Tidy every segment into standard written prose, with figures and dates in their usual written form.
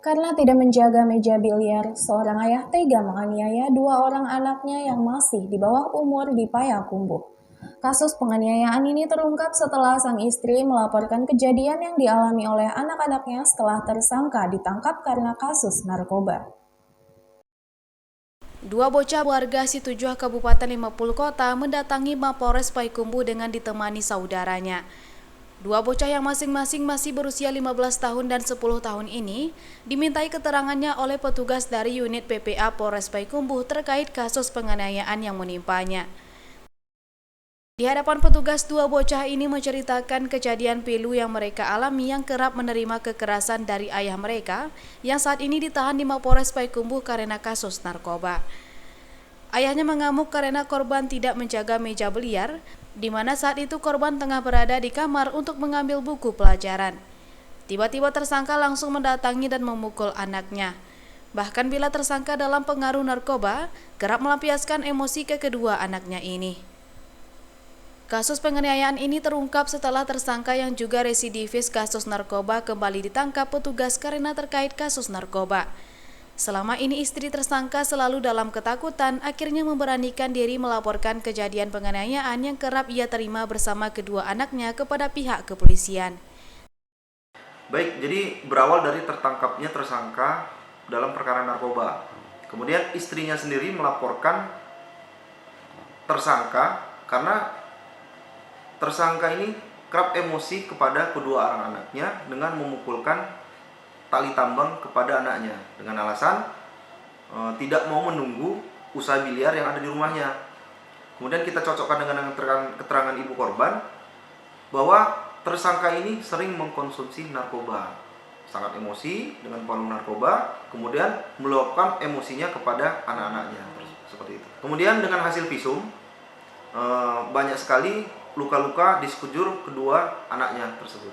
Karena tidak menjaga meja biliar, seorang ayah tega menganiaya dua orang anaknya yang masih di bawah umur di Payakumbuh. Kasus penganiayaan ini terungkap setelah sang istri melaporkan kejadian yang dialami oleh anak-anaknya setelah tersangka ditangkap karena kasus narkoba. Dua bocah warga Situjuh Kabupaten 50 Kota mendatangi Mapores Payakumbuh dengan ditemani saudaranya. Dua bocah yang masing-masing masih berusia 15 tahun dan 10 tahun ini dimintai keterangannya oleh petugas dari unit PPA Polres Payakumbuh terkait kasus penganiayaan yang menimpanya. Di hadapan petugas, dua bocah ini menceritakan kejadian pilu yang mereka alami yang kerap menerima kekerasan dari ayah mereka yang saat ini ditahan di Mapores Payakumbuh karena kasus narkoba. Ayahnya mengamuk karena korban tidak menjaga meja biliar, di mana saat itu korban tengah berada di kamar untuk mengambil buku pelajaran. Tiba-tiba tersangka langsung mendatangi dan memukul anaknya. Bahkan bila tersangka dalam pengaruh narkoba, kerap melampiaskan emosi ke kedua anaknya ini. Kasus penganiayaan ini terungkap setelah tersangka yang juga residivis kasus narkoba kembali ditangkap petugas karena terkait kasus narkoba. Selama ini istri tersangka selalu dalam ketakutan, akhirnya memberanikan diri melaporkan kejadian penganiayaan yang kerap ia terima bersama kedua anaknya kepada pihak kepolisian. Baik, jadi berawal dari tertangkapnya tersangka dalam perkara narkoba. Kemudian istrinya sendiri melaporkan tersangka karena tersangka ini kerap emosi kepada kedua orang anaknya dengan memukulkan tali tambang kepada anaknya dengan alasan tidak mau menunggu usaha biliar yang ada di rumahnya. Kemudian kita cocokkan dengan keterangan ibu korban bahwa tersangka ini sering mengkonsumsi narkoba, sangat emosi dengan pengaruh narkoba, kemudian meluapkan emosinya kepada anak-anaknya seperti itu. Kemudian dengan hasil visum banyak sekali luka-luka di sekujur kedua anaknya tersebut.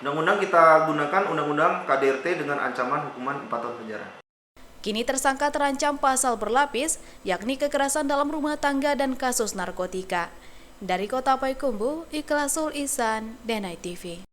Undang-undang kita gunakan Undang-Undang KDRT dengan ancaman hukuman 4 tahun penjara. Kini tersangka terancam pasal berlapis, yakni kekerasan dalam rumah tangga dan kasus narkotika. Dari Kota Payakumbuh, Ikhlasul Ihsan, Denai TV.